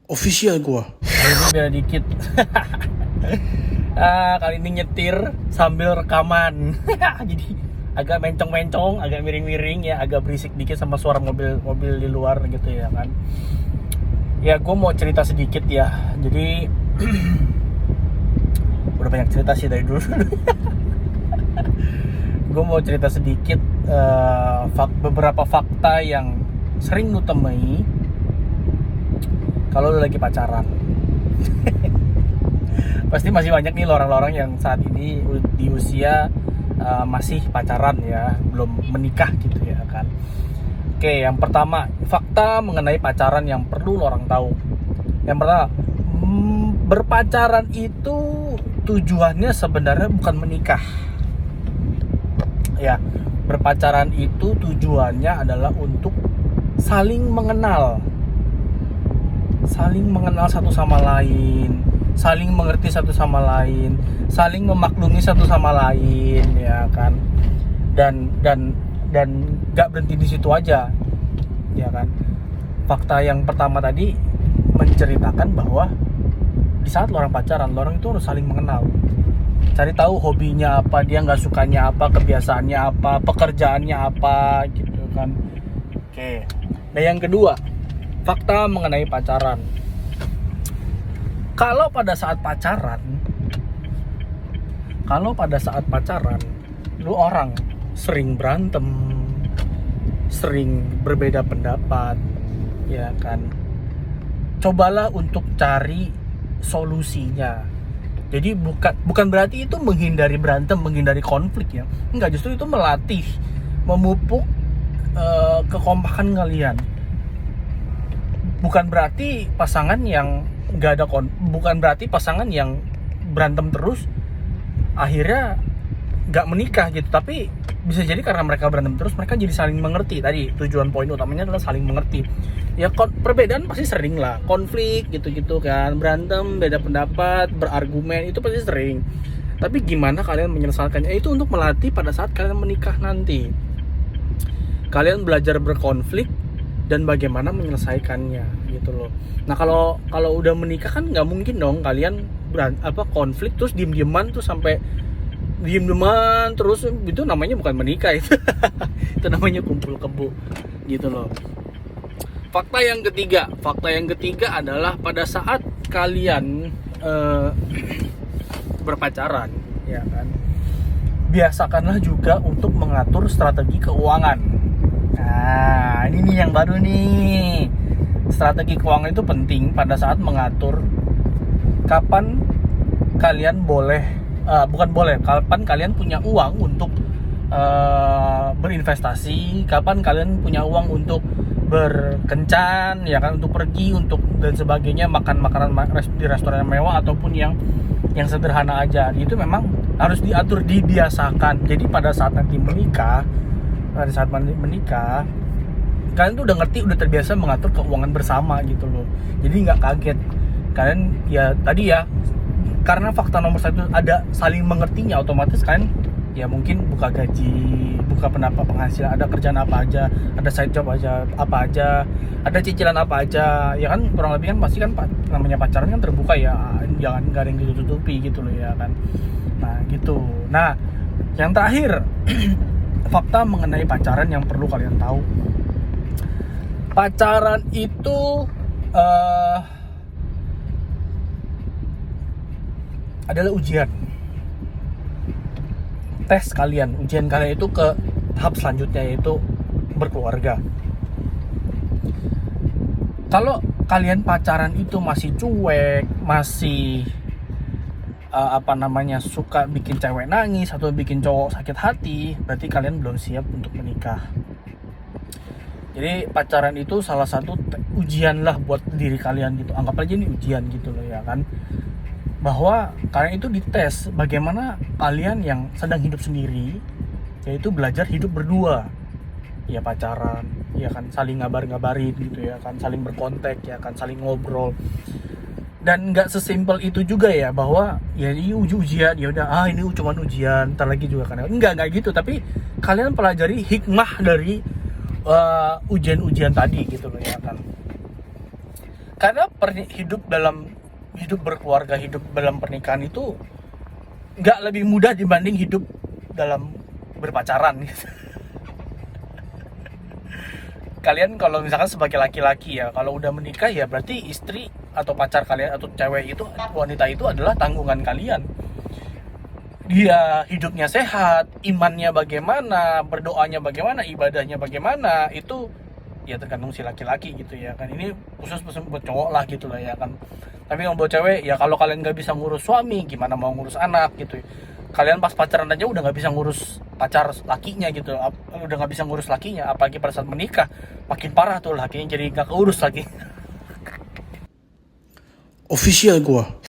official gua. Kali ini beda dikit. Kali ini nyetir sambil rekaman. Jadi agak mencong-mencong, agak miring-miring ya, agak berisik dikit sama suara mobil di luar gitu ya kan. Ya gue mau cerita sedikit ya. Jadi udah banyak cerita sih dari dulu. Gue mau cerita sedikit beberapa fakta yang sering lu temui kalau lu lagi pacaran. Pasti masih banyak nih orang-orang yang saat ini di usia masih pacaran ya, belum menikah gitu ya kan. Oke, yang pertama, fakta mengenai pacaran yang perlu orang tahu. Yang pertama, berpacaran itu tujuannya sebenarnya bukan menikah. Ya, berpacaran itu tujuannya adalah untuk saling mengenal. Saling mengenal satu sama lain, saling mengerti satu sama lain, saling memaklumi satu sama lain, ya kan. Dan gak berhenti di situ aja, ya kan. Fakta yang pertama tadi menceritakan bahwa di saat lo orang pacaran, lo orang itu harus saling mengenal, cari tahu hobinya apa, dia nggak sukanya apa, kebiasaannya apa, pekerjaannya apa, gitu kan. Oke. Nah yang kedua, fakta mengenai pacaran. Kalau pada saat pacaran, lu orang sering berantem, sering berbeda pendapat, ya kan. Cobalah untuk cari solusinya. Jadi bukan berarti itu menghindari berantem, menghindari konflik ya. Enggak, justru itu melatih, memupuk kekompakan kalian. Bukan berarti pasangan yang bukan berarti pasangan yang berantem terus akhirnya nggak menikah gitu, tapi bisa jadi karena mereka berantem terus mereka jadi saling mengerti. Tadi tujuan poin utamanya adalah saling mengerti ya. Perbedaan pasti sering lah, konflik gitu-gitu kan, berantem, beda pendapat, berargumen, itu pasti sering. Tapi gimana kalian menyelesaikannya, itu untuk melatih pada saat kalian menikah nanti. Kalian belajar berkonflik dan bagaimana menyelesaikannya gitu loh. Nah kalau udah menikah kan nggak mungkin dong kalian konflik terus diem-dieman tuh sampai diem-dieman terus, itu namanya bukan menikah itu. Itu namanya kumpul kebo gitu loh. Fakta yang ketiga adalah pada saat kalian berpacaran ya kan, biasakanlah juga untuk mengatur strategi keuangan. Nah, ini nih yang baru nih. Strategi keuangan itu penting pada saat mengatur kapan kalian kapan kalian punya uang untuk berinvestasi, kapan kalian punya uang untuk berkencan, ya kan, untuk pergi, untuk dan sebagainya, makan makanan di restoran yang mewah ataupun yang sederhana aja. Itu memang harus diatur, dibiasakan. Jadi pada saat nanti menikah, kalian tuh udah ngerti, udah terbiasa mengatur keuangan bersama gitu loh. Jadi nggak kaget kalian ya tadi ya, karena fakta nomor satu ada saling mengertinya, otomatis kalian ya mungkin buka gaji, buka penghasilan, ada kerjaan apa aja, ada side job aja apa aja, ada cicilan apa aja, ya kan, kurang lebih kan pasti kan namanya pacaran kan terbuka ya, jangan nggak ada yang ditutupi gitu loh ya kan. Nah gitu. Nah yang terakhir, fakta mengenai pacaran yang perlu kalian tahu. Pacaran itu adalah ujian. Ujian kalian itu ke tahap selanjutnya, yaitu berkeluarga. Kalau kalian pacaran itu masih cuek, masih suka bikin cewek nangis atau bikin cowok sakit hati, berarti kalian belum siap untuk menikah. Jadi pacaran itu salah satu ujian lah buat diri kalian gitu. Anggap aja ini ujian gitu loh ya kan. Bahwa kalian itu dites bagaimana kalian yang sedang hidup sendiri, yaitu belajar hidup berdua. Ya pacaran, ya kan, saling ngabarin gitu ya kan, saling berkontak ya kan, saling ngobrol. Dan nggak sesimpel itu juga ya, bahwa ya ini ujian, ya udah ini cuma ujian, ntar lagi juga kan. Enggak gitu, tapi kalian pelajari hikmah dari ujian-ujian tadi gitu loh ya kan. karena hidup berkeluarga, hidup dalam pernikahan itu nggak lebih mudah dibanding hidup dalam berpacaran gitu. Kalian kalau misalkan sebagai laki-laki ya, kalau udah menikah ya berarti istri atau pacar kalian atau cewek itu, wanita itu adalah tanggungan kalian. Dia hidupnya sehat, imannya bagaimana, berdoanya bagaimana, ibadahnya bagaimana, itu ya tergantung si laki-laki gitu ya kan. Ini khusus buat cowok lah gitu lah ya kan. Tapi yang buat cewek ya, kalau kalian nggak bisa ngurus suami, gimana mau ngurus anak gitu. Kalian pas pacaran aja udah nggak bisa ngurus pacar lakinya gitu, udah nggak bisa ngurus lakinya, apalagi pada saat menikah makin parah tuh lakinya, jadi nggak keurus lagi. Official gua.